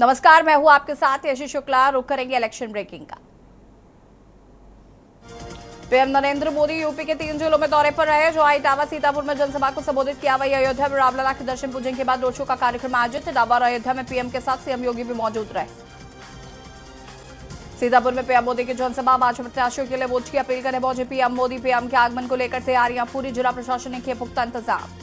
नमस्कार, मैं हूं आपके साथ यशी शुक्ला। रुक करेंगे इलेक्शन ब्रेकिंग का। पीएम नरेंद्र मोदी यूपी के 3 जिलों में दौरे पर रहे। जो इटावा सीतापुर में जनसभा को संबोधित किया, वही अयोध्या में रामलला के दर्शन पूजन के बाद रोड शो का कार्यक्रम आयोजित। इटावा और अयोध्या में पीएम के साथ सीएम योगी भी मौजूद रहे। सीतापुर में पीएम मोदी की जनसभा, भाजपा प्रत्याशियों के लिए वोट की अपील करने पहुंचे पीएम मोदी। पीएम के आगमन को लेकर तैयारियां पूरी, जिला प्रशासन ने किए पुख्ता इंतजाम।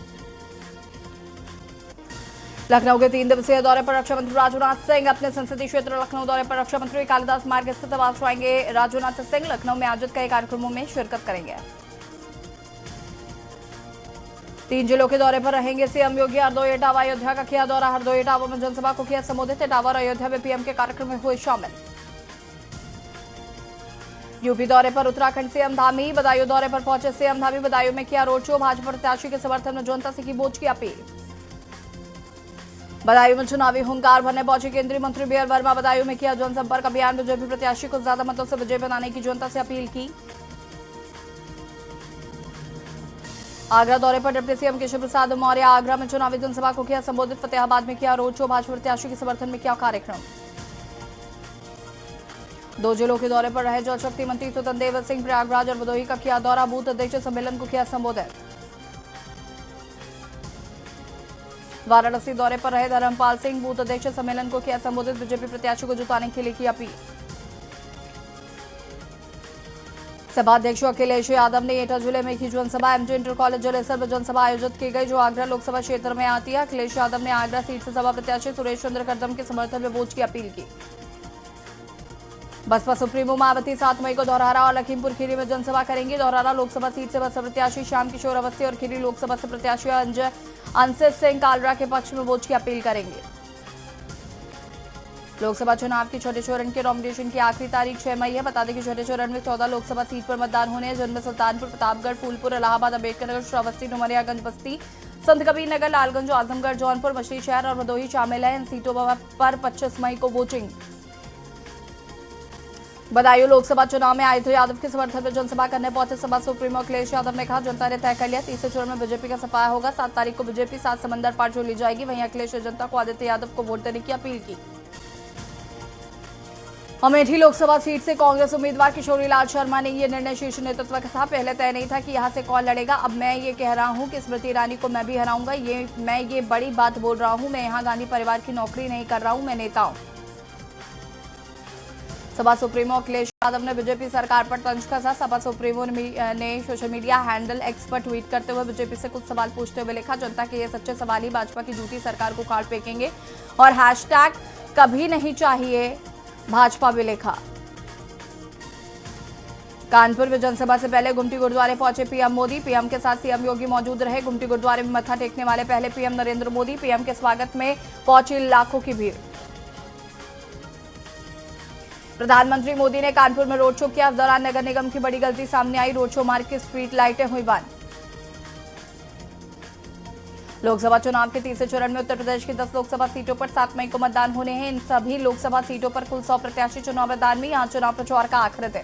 लखनऊ के 3 दिवसीय दौरे पर रक्षा मंत्री राजनाथ सिंह अपने संसदीय क्षेत्र लखनऊ दौरे पर रक्षा मंत्री कालिदास मार्ग स्थित आवास आएंगे। राजनाथ सिंह लखनऊ में आयोजित कई कार्यक्रमों में शिरकत करेंगे। 3 जिलों के दौरे पर रहेंगे सीएम योगी। हरदोई इटावा अयोध्या का किया दौरा। हरदोई इटावा में जनसभा को किया संबोधित। इटावा और अयोध्या में पीएम के कार्यक्रम में हुए शामिल। यूपी दौरे पर उत्तराखंड सीएम धामी। बदायूं दौरे पर पहुंचे सीएम धामी। बदायूं में किया रोड शो। भाजपा प्रत्याशी के समर्थन में जनता से की वोट की अपील। बदायूं में चुनावी हुंकार भरने पहुंचे केंद्रीय मंत्री बीएल वर्मा। बदायूं में किया जनसंपर्क अभियान। बीजेपी प्रत्याशी को ज्यादा मतों से विजय बनाने की जनता से अपील की। आगरा दौरे पर डिप्टी सीएम केशव प्रसाद मौर्य। आगरा में चुनावी जनसभा को किया संबोधित। फतेहाबाद में किया रोड शो। भाजपा प्रत्याशी के समर्थन में किया कार्यक्रम। 2 जिलों के दौरे पर रहे जल शक्ति मंत्री स्वतंत्र देव सिंह। प्रयागराज और भदोही का किया दौरा। बूथ अध्यक्ष सम्मेलन को किया संबोधित। वाराणसी दौरे पर रहे धर्मपाल सिंह। बूथ अध्यक्ष सम्मेलन को किया संबोधित। बीजेपी प्रत्याशी को जुटाने के लिए की अपील। सभा अध्यक्ष अखिलेश यादव ने एटा जिले में की जनसभा। एमजे इंटर कॉलेज जलेसर में जनसभा आयोजित की गई, जो आगरा लोकसभा क्षेत्र में आती है। अखिलेश यादव ने आगरा सीट से सभा प्रत्याशी सुरेश चंद्र कदम के समर्थन में वोट की अपील की। बसपा सुप्रीमो मायावती 7 मई को धौरहरा और लखीमपुर खीरी में जनसभा करेंगी। धौरहरा लोकसभा सीट से बसपा प्रत्याशी श्याम किशोर अवस्थी और खीरी लोकसभा से प्रत्याशी अंशित सिंह कालरा के पक्ष में वोट की अपील करेंगे। लोकसभा चुनाव की छठे चरण के नॉमिनेशन की आखिरी तारीख 6 मई है। बता दें कि छठे चरण में 14 लोकसभा सीट पर मतदान होने हैं, जिनमें सुल्तानपुर, प्रतापगढ़, फूलपुर, इलाहाबाद, अम्बेडकर नगर, श्रावस्ती, डुमरियागंज, बस्ती, संत कबीर नगर, लालगंज, आजमगढ़, जौनपुर, मछली शहर और भदोही शामिल है। इन सीटों पर 25 मई को वोटिंग। बदायूं लोकसभा चुनाव में आयुध यादव के समर्थन में जनसभा करने पहुंचे सपा सुप्रीमो अखिलेश यादव ने कहा, जनता ने तय कर लिया, तीसरे चरण में बीजेपी का सफाया होगा। 7 तारीख को बीजेपी 7 समंदर पार छोड़ ली जाएगी। वहीं अखिलेश ने जनता को आदित्य यादव को वोट देने की अपील की। अमेठी लोकसभा सीट से कांग्रेस उम्मीदवार किशोरीलाल शर्मा ने यह निर्णय शीर्ष नेतृत्व का था। पहले तय नहीं था कि यहां से कौन लड़ेगा। अब मैं ये कह रहा हूं कि स्मृति ईरानी को मैं भी हराऊंगा। मैं ये बड़ी बात बोल रहा हूं। मैं यहां गांधी परिवार की नौकरी नहीं कर रहा हूं, मैं नेता हूं। सपा सुप्रीमो अखिलेश यादव ने बीजेपी सरकार पर तंज कसा। सपा सुप्रीमो ने सोशल मीडिया हैंडल एक्स पर ट्वीट करते हुए बीजेपी से कुछ सवाल पूछते हुए लिखा, जनता के ये सच्चे सवाल ही भाजपा की झूठी सरकार को काट फेंकेंगे। और हैशटैग कभी नहीं चाहिए भाजपा भी लिखा। कानपुर में जनसभा से पहले गुमटी गुरुद्वारे पहुंचे पीएम मोदी। पीएम के साथ सीएम योगी मौजूद रहे। गुमटी गुरुद्वारे में मत्था टेकने वाले पहले पीएम नरेंद्र मोदी। पीएम के स्वागत में पहुंची लाखों की भीड़। प्रधानमंत्री मोदी ने कानपुर में रोड शो किया। इस दौरान नगर निगम की बड़ी गलती सामने आई। रोड शो मार्ग की स्ट्रीट लाइटें हुई बंद। लोकसभा चुनाव के तीसरे चरण में उत्तर प्रदेश की 10 लोकसभा सीटों पर 7 मई को मतदान होने हैं। इन सभी लोकसभा सीटों पर कुल 100 प्रत्याशी चुनाव मैदान में। यहां चुनाव प्रचार का आखिरी दिन।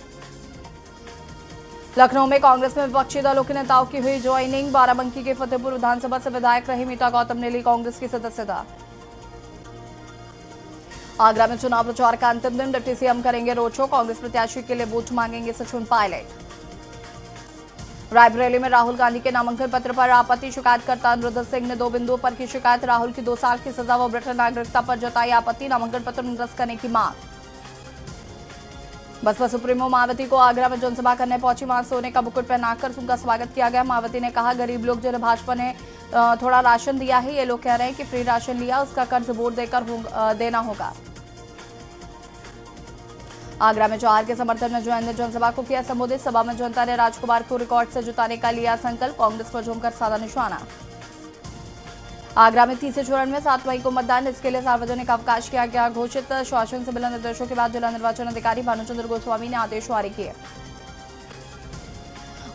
लखनऊ में कांग्रेस में विपक्षी दलों के नेताओं की हुई ज्वाइनिंग। बाराबंकी के फतेहपुर विधानसभा से विधायक रही मीता गौतम ने ली कांग्रेस की सदस्यता। आगरा में चुनाव प्रचार का अंतिम दिन। डिप्टी सीएम करेंगे रोड शो। कांग्रेस प्रत्याशी के लिए वोट मांगेंगे सचिन पायलट। रायबरेली में राहुल गांधी के नामांकन पत्र पर आपत्ति। शिकायतकर्ता अनुरुद्ध सिंह ने 2 बिंदुओं पर की शिकायत। राहुल की 2 साल की सजा व ब्रिटेन नागरिकता पर जताई आपत्ति। नामांकन पत्र निरस्त करने की मांग। बसपा सुप्रीमो मायावती को आगरा में जनसभा करने पहुंची। वहां सोने का मुकुट पहनाकर उनका स्वागत किया गया। मायावती ने कहा, गरीब लोग जिन्हें भाजपा ने थोड़ा राशन दिया है, ये लोग कह रहे हैं कि फ्री राशन लिया, उसका कर्ज वोट देकर देना होगा। आगरा में जवाहर के समर्थन में जो जनसभा को किया संबोधित। सभा में जनता ने राजकुमार को रिकॉर्ड से जुटाने का लिया संकल्प। कांग्रेस पर जमकर साधा निशाना। आगरा में तीसरे चरण में 7 मई को मतदान। इसके लिए सार्वजनिक अवकाश किया गया घोषित। शासन से मिले निर्देशों के बाद जिला निर्वाचन अधिकारी भानुचंद्र गोस्वामी ने आदेश जारी किए।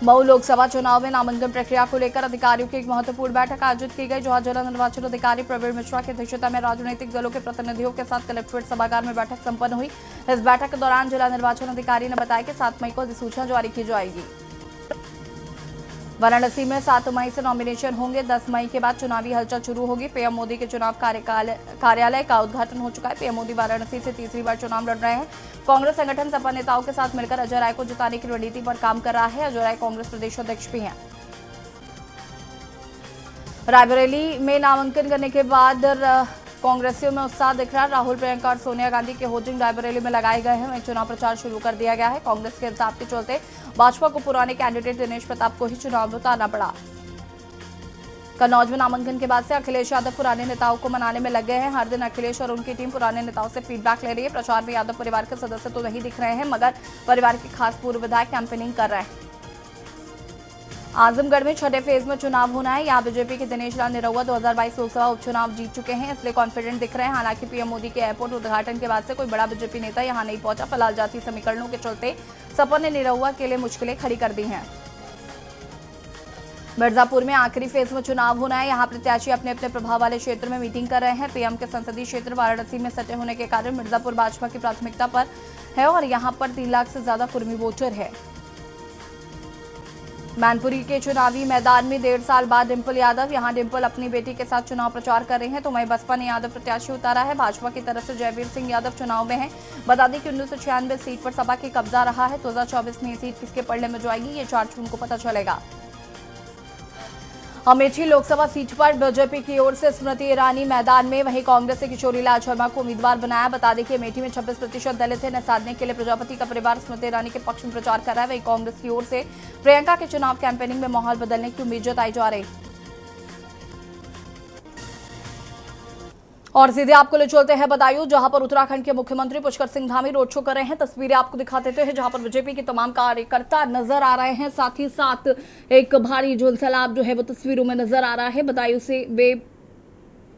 मऊ लोकसभा चुनाव में नामांकन प्रक्रिया को लेकर अधिकारियों की एक महत्वपूर्ण बैठक आयोजित की गई, जहां जिला निर्वाचन अधिकारी प्रवीण मिश्रा की अध्यक्षता में राजनीतिक दलों के प्रतिनिधियों के साथ कलेक्ट्रेट सभागार में बैठक संपन्न हुई। इस बैठक के दौरान जिला निर्वाचन अधिकारी ने बताया कि 7 मई को अधिसूचना जारी की जाएगी। वाराणसी में 7 मई से नॉमिनेशन होंगे। 10 मई के बाद चुनावी हलचल शुरू होगी। पीएम मोदी के चुनाव कार्यालय का उद्घाटन हो चुका है। पीएम मोदी वाराणसी से तीसरी बार चुनाव लड़ रहे हैं। कांग्रेस संगठन सपा नेताओं के साथ मिलकर अजय राय को जिताने की रणनीति पर काम कर रहा है। अजय राय कांग्रेस प्रदेश अध्यक्ष भी हैं। रायबरेली में नामांकन करने के बाद कांग्रेसियों में उत्साह दिख रहा है। राहुल, प्रियंका और सोनिया गांधी के होर्डिंग रायबरेली में लगाए गए हैं। वहीं चुनाव प्रचार शुरू कर दिया गया है। कांग्रेस के हिसाब के चलते भाजपा को पुराने कैंडिडेट दिनेश प्रताप को ही चुनाव में उतारना पड़ा। कन्नौज में नामांकन के बाद से अखिलेश यादव पुराने नेताओं को मनाने में लग गए हैं। हर दिन अखिलेश और उनकी टीम पुराने नेताओं से फीडबैक ले रही है। प्रचार में यादव परिवार के सदस्य तो नहीं दिख रहे हैं, मगर परिवार के खास पूर्व विधायक कैंपेनिंग कर रहे हैं। आजमगढ़ में छठे फेज में चुनाव होना है। यहाँ बीजेपी के दिनेश लाल निरहुआ 2022 लोकसभा उपचुनाव जीत चुके हैं, इसलिए कॉन्फिडेंट दिख रहे हैं। हालांकि पीएम मोदी के एयरपोर्ट उद्घाटन के बाद से कोई बड़ा बीजेपी नेता यहां नहीं पहुंचा। फिलहाल जातीय समीकरणों के चलते सपा ने निरहुआ के लिए मुश्किलें खड़ी कर दी हैं। मिर्जापुर में आखिरी फेज में चुनाव होना है। यहाँ प्रत्याशी अपने अपने प्रभाव वाले क्षेत्र में मीटिंग कर रहे हैं। पीएम के संसदीय क्षेत्र वाराणसी में सटे होने के कारण मिर्जापुर भाजपा की प्राथमिकता पर है और यहाँ पर 3 लाख से ज्यादा कुर्मी वोटर है। मैनपुरी के चुनावी मैदान में 1.5 साल बाद डिंपल यादव, यहां डिंपल अपनी बेटी के साथ चुनाव प्रचार कर रहे हैं। तो वहीं बसपा ने यादव प्रत्याशी उतारा है। भाजपा की तरफ से जयवीर सिंह यादव चुनाव में हैं। बता दें कि 1996 सीट पर सपा की कब्जा रहा है। 2024 में ये सीट किसके पलड़े में जाएगी, ये 4 जून को पता चलेगा। अमेठी लोकसभा सीट पर बीजेपी की ओर से स्मृति ईरानी मैदान में, वहीं कांग्रेस ने किशोरी लाल शर्मा को उम्मीदवार बनाया। बता दें कि अमेठी में 26% दलित है। साधने के लिए प्रजापति का परिवार स्मृति ईरानी के पक्ष में प्रचार कर रहा है। वहीं कांग्रेस की ओर से प्रियंका के चुनाव कैंपेनिंग में माहौल बदलने की उम्मीद जताई जा रही। और सीधे आपको ले चलते हैं बदायूं, जहां पर उत्तराखंड के मुख्यमंत्री पुष्कर सिंह धामी रोड शो कर रहे हैं। तस्वीरें आपको दिखा देते हैं, जहां पर बीजेपी के तमाम कार्यकर्ता नजर आ रहे हैं। साथ ही साथ एक भारी झोलसैलाब जो है वो तस्वीरों में नजर आ रहा है। बदायूं से वे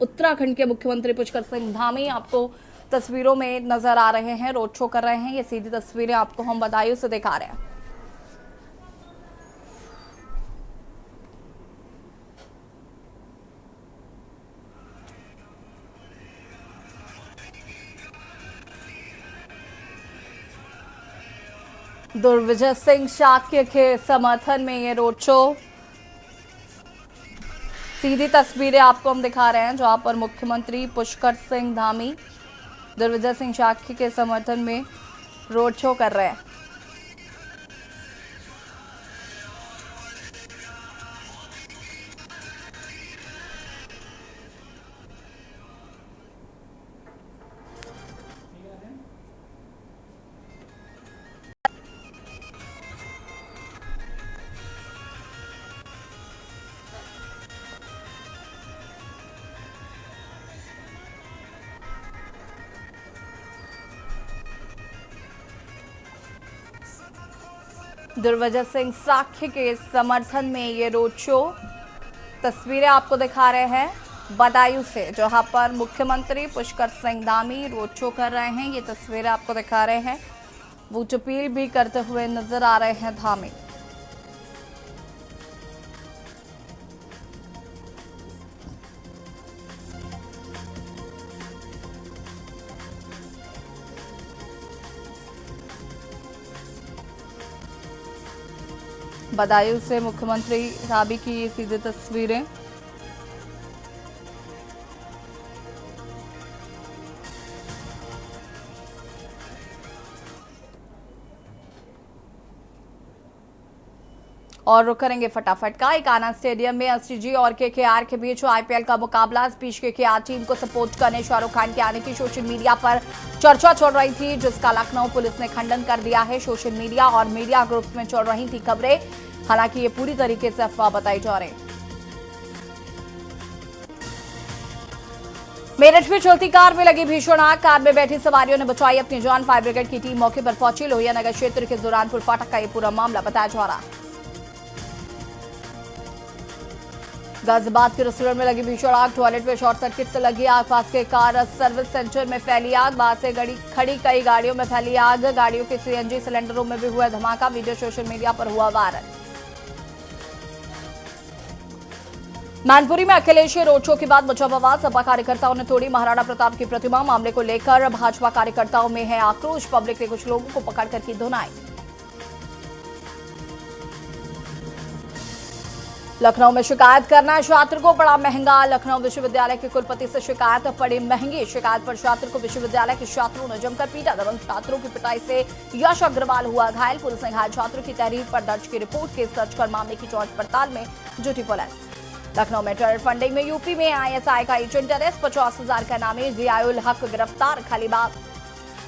उत्तराखंड के मुख्यमंत्री पुष्कर सिंह धामी आपको तस्वीरों में नजर आ रहे हैं, रोड शो कर रहे हैं। ये सीधी तस्वीरें आपको हम बदायूं से दिखा रहे हैं। दुर्विजय सिंह शाक्य के समर्थन में ये रोड शो, सीधी तस्वीरें आपको हम दिखा रहे हैं, जहां पर मुख्यमंत्री पुष्कर सिंह धामी दुर्विजय सिंह शाक्य के समर्थन में रोड शो कर रहे हैं। दुर्विजय सिंह शाक्य के समर्थन में ये रोड शो, तस्वीरें आपको दिखा रहे हैं बदायूं से, जहां पर मुख्यमंत्री पुष्कर सिंह धामी रोड शो कर रहे हैं। ये तस्वीरें आपको दिखा रहे हैं, वोट अपील भी करते हुए नजर आ रहे हैं धामी। बदायूं से मुख्यमंत्री धामी की ये सीधी तस्वीरें। और रुक करेंगे फटाफट का इकाना स्टेडियम में एसटीजी और केकेआर के बीच आईपीएल का मुकाबला। इस बीच केकेआर टीम को सपोर्ट करने शाहरुख खान के आने की सोशल मीडिया पर चर्चा चल रही थी, जिसका लखनऊ पुलिस ने खंडन कर दिया है। सोशल मीडिया और मीडिया ग्रुप्स में चल रही थी खबरें, हालांकि ये पूरी तरीके से अफवाह बताई जा रही। मेरठ में चलती कार में लगी भीषण आग, कार में बैठी सवारियों ने बचाई अपनी जान। फायर ब्रिगेड की टीम मौके पर पहुंची। लोहिया नगर क्षेत्र के जुरानपुर फाटक का ये पूरा मामला बताया जा रहा है। गाजियाबाद के रेस्टोरेंट में लगी भीषण आग, टॉयलेट में शॉर्ट सर्किट से लगी आग। पास के कार सर्विस सेंटर में फैली आग, बाहर से खड़ी कई गाड़ियों में फैली आग। गाड़ियों के सीएनजी सिलेंडरों में भी हुआ धमाका। वीडियो सोशल मीडिया पर हुआ वायरल। मैनपुरी में अखिलेश रोड शो के बाद मचा बवाल, सपा कार्यकर्ताओं ने तोड़ी महाराणा प्रताप की प्रतिमा। मामले को लेकर भाजपा कार्यकर्ताओं में है आक्रोश। पब्लिक ने कुछ लोगों को पकड़कर की धुनाई। लखनऊ में शिकायत करना छात्र को पड़ा महंगा। लखनऊ विश्वविद्यालय के कुलपति से शिकायत पड़ी महंगी। शिकायत पर छात्र को विश्वविद्यालय के छात्रों ने जमकर पीटा। दबंग छात्रों की पिटाई से यश अग्रवाल हुआ घायल। पुलिस ने घायल छात्रों की तहरीर पर दर्ज की रिपोर्ट। केस दर्ज कर मामले की जांच पड़ताल में जुटी पुलिस। लखनऊ में टेरर फंडिंग में यूपी में आईएसआई का एजेंट अरेस्ट। 50,000 का नामी जियाउल हक गिरफ्तार।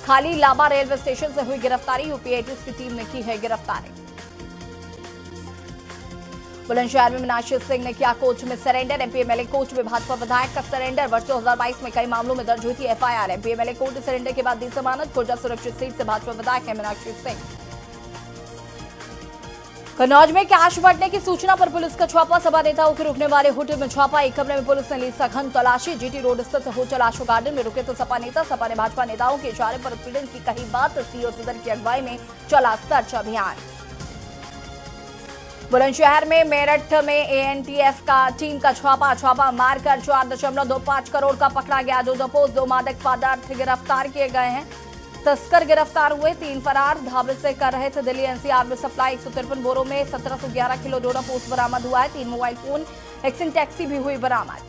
खाली लाबा रेलवे स्टेशन से हुई गिरफ्तारी। यूपी एटीएस की टीम ने की है गिरफ्तारी। बुलंदशहर में मीनाक्षी सिंह ने किया कोच में सरेंडर। एमपीएमएलए कोच में भाजपा विधायक का सरेंडर। वर्ष 2022 में कई मामलों में दर्ज हुई थी एफआईआर। एमपीएमएलए कोर्ट ने सरेंडर के बाद दी जमानत। खुर्जा सुरक्षित सीट से भाजपा विधायक है मीनाक्षी सिंह। कन्नौज में कैश बढ़ने की सूचना पर पुलिस का छापा। सपा नेताओं के रुकने वाले होटल में छापा। एक कमरे में पुलिस ने ली सघन तलाशी। जीटी रोड स्थित होटल आशो गार्डन में रुके तो सपा नेता। सपा ने भाजपा नेताओं के इशारे पर उत्पीड़न की कही बात। सीओ सदर की अगुवाई में चला सर्च अभियान। बुलंदशहर में मेरठ में एएनटीएफ का टीम का छापा मारकर 4.25 करोड़ का पकड़ा गया। 2 डपोज 2 मादक पदार्थ गिरफ्तार किए गए हैं। तस्कर गिरफ्तार हुए। 3 फरार। ढाबे से कर रहे थे दिल्ली एनसीआर में सप्लाई। 153 बोरों में 1711 किलो डोडा पोस्ट बरामद हुआ है। 3 मोबाइल फोन, एक्सिंग टैक्सी भी हुई बरामद।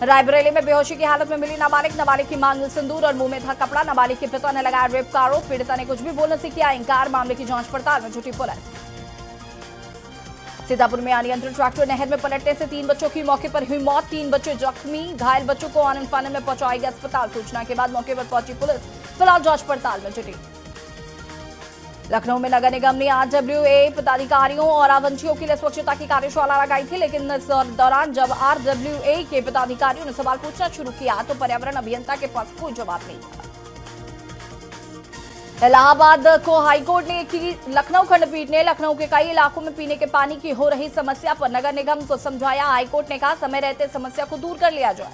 रायबरेली में बेहोशी की हालत में मिली नाबालिग की मांग में सिंदूर और मुंह में था कपड़ा। नाबालिग के पिता ने लगाया रेप का आरोप। पीड़िता ने कुछ भी बोलने से किया इनकार। मामले की जांच पड़ताल में जुटी पुलिस। सीतापुर में अनियंत्रित ट्रैक्टर नहर में पलटने से 3 बच्चों की मौके पर हुई मौत। 3 बच्चे जख्मी। घायल बच्चों को आनंद फानन में पहुंचाया गया अस्पताल। सूचना के बाद मौके पर पहुंची पुलिस। फिलहाल जांच पड़ताल में जुटी। लखनऊ में नगर निगम ने आरडब्ल्यूए पदाधिकारियों और आवंटियों के लिए स्वच्छता की कार्यशाला लगाई थी, लेकिन इस दौरान जब आरडब्ल्यूए के पदाधिकारियों ने सवाल पूछना शुरू किया तो पर्यावरण अभियंता के पास कोई जवाब नहीं था। इलाहाबाद को हाईकोर्ट ने की लखनऊ खंडपीठ ने लखनऊ के कई इलाकों में पीने के पानी की हो रही समस्या पर नगर निगम को समझाया। हाईकोर्ट ने कहा समय रहते समस्या को दूर कर लिया जाए।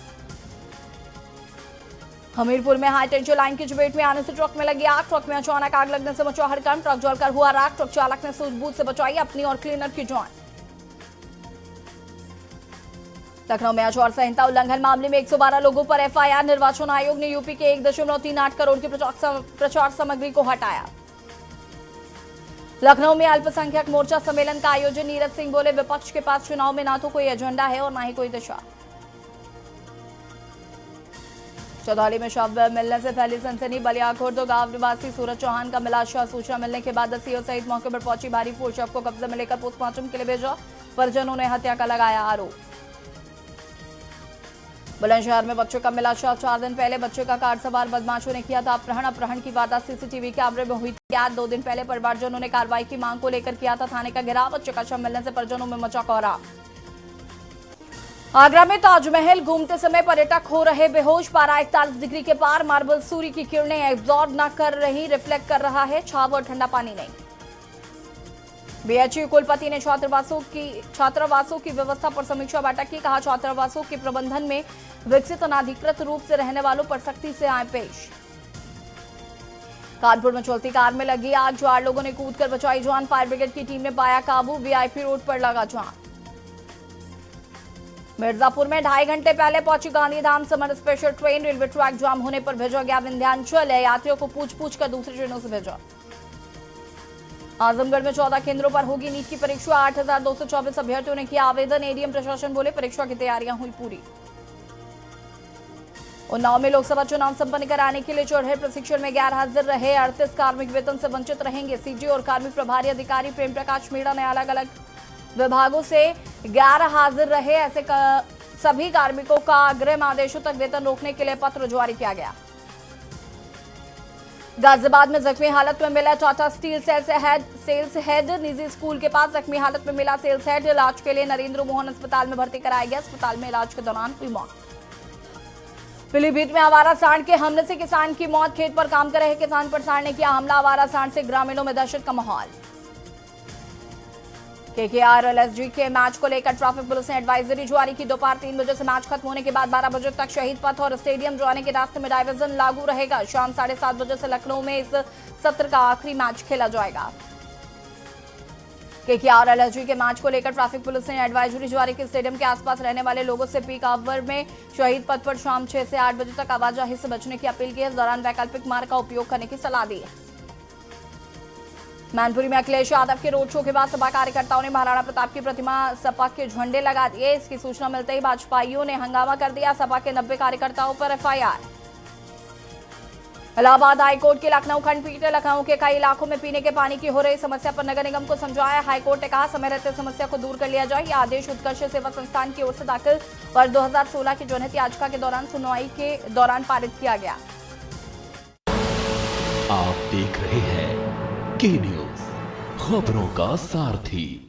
हमीरपुर में हाई टेंशन लाइन की चपेट में आने से ट्रक में लगी आग। ट्रक में अचानक आग लगने से मचा हड़कंप। ट्रक जलकर हुआ राख। ट्रक चालक ने सूझबूझ से बचाई अपनी और क्लीनर की जान। लखनऊ में आचार संहिता उल्लंघन मामले में 112 लोगों पर एफआईआर। निर्वाचन आयोग ने यूपी के 1.38 करोड़ की प्रचार सामग्री को हटाया। लखनऊ में अल्पसंख्यक मोर्चा सम्मेलन का आयोजन। नीरज सिंह बोले विपक्ष के पास चुनाव में ना तो कोई एजेंडा है और ना ही कोई दिशा। चौधौली में शव मिलने से फैली सनसनी। बलियाखुर्द गांव निवासी सूरज चौहान का मिला शव। सूचना मिलने के बाद सीओ सहित मौके पर पहुंची भारी फोर्स शव को कब्जे में लेकर पोस्टमार्टम के लिए भेजा। परिजनों ने हत्या का लगाया आरोप। बुलंदशहर में बच्चों का मिला शव। 4 दिन पहले बच्चे का कार सवार बदमाशों ने किया था अपहरण। अपहरण की वारदात सीसीटीवी कैमरे में हुई थी। 2 दिन पहले परिवारजनों ने कार्रवाई की मांग को लेकर किया था थाने का घेराव। बच्चे का शव मिलने से परिजनों में मचा कोहराम। आगरा में ताजमहल घूमते समय पर्यटक हो रहे बेहोश। पारा 41 डिग्री के पार। मार्बल सूर्य की किरणें एब्जॉर्ब न कर रही, रिफ्लेक्ट कर रहा है। छाव और ठंडा पानी नहीं। बीएचयू कुलपति ने छात्रावासों की व्यवस्था पर समीक्षा बैठक की। कहा छात्रावासों के प्रबंधन में विकसित अनाधिकृत रूप से रहने वालों पर सख्ती से आए पेश। कानपुर में चलती कार में लगी आग। 4 लोगों ने कूदकर बचाई जान। फायर ब्रिगेड की टीम ने पाया काबू। वीआईपी रोड पर लगा जाम। मिर्जापुर में 2.5 घंटे पहले पहुंची Gandhidham summer special train. Railway track jam होने पर भेजा गया विंध्याचल। यात्रियों को पूछ कर दूसरी ट्रेनों से भेजा। आजमगढ़ में 14 केंद्रों पर होगी नीट की परीक्षा। 8,224 अभ्यर्थियों ने किया आवेदन। एडीएम प्रशासन बोले परीक्षा की तैयारियां हुई पूरी। उन्नाव में लोकसभा चुनाव संपन्न कराने के लिए चढ़े प्रशिक्षण में गैर हाजिर रहे 38 कार्मिक वेतन से वंचित रहेंगे। सीजी और कार्मिक प्रभारी अधिकारी प्रेम प्रकाश मीणा ने अलग अलग विभागों से गैर हाजिर रहे ऐसे सभी कार्मिकों का अग्रिम आदेशों तक वेतन रोकने के लिए पत्र जारी किया गया। गाजियाबाद में जख्मी हालत में मिला टाटा स्टील सेल्स हेड। निजी स्कूल के पास जख्मी हालत में मिला सेल्स हेड। इलाज के लिए नरेंद्र मोहन अस्पताल में भर्ती कराया गया। अस्पताल में इलाज के दौरान हुई मौत। पीलीभीत में आवारा सांड के हमले से किसान की मौत। खेत पर काम कर रहे किसान पर सांड ने किया हमला। आवारा सांड से ग्रामीणों में दहशत का माहौल। केकेआर और एलएसजी के मैच को लेकर ट्रैफिक पुलिस ने एडवाइजरी जारी की। दोपहर 3 बजे से मैच खत्म होने के बाद 12 बजे तक शहीद पथ और स्टेडियम जाने के रास्ते में डाइवर्जन लागू रहेगा। शाम 7:30 बजे से लखनऊ में इस सत्र का आखिरी मैच खेला जाएगा। केकेआर और एलएसजी के मैच को लेकर ट्रैफिक पुलिस ने एडवाइजरी जारी की। स्टेडियम के आसपास रहने वाले लोगों से पीक आवर में शहीद पथ पर शाम 6 से 8 बजे तक आवाजाही से बचने की अपील की है। इस दौरान वैकल्पिक मार्ग का उपयोग करने की सलाह दी है। मैनपुरी में अखिलेश यादव के रोड शो के बाद सपा कार्यकर्ताओं ने महाराणा प्रताप की प्रतिमा सपा के झंडे लगा दिए। इसकी सूचना मिलते ही भाजपाइयों ने हंगामा कर दिया। सपा के 90 कार्यकर्ताओं पर एफआईआर। इलाहाबाद हाईकोर्ट की लखनऊ खंडपीठ ने लखनऊ के कई इलाकों में पीने के पानी की हो रही समस्या पर नगर निगम को समझाया। हाईकोर्ट ने कहा समय रहते समस्या को दूर कर लिया जाए। यह आदेश उत्कर्ष सेवा संस्थान की ओर से दाखिल वर्ष 2016 की जनहित याचिका के दौरान सुनवाई के दौरान पारित किया गया। आप देख रहे हैं के न्यूज, खबरों का सारथी।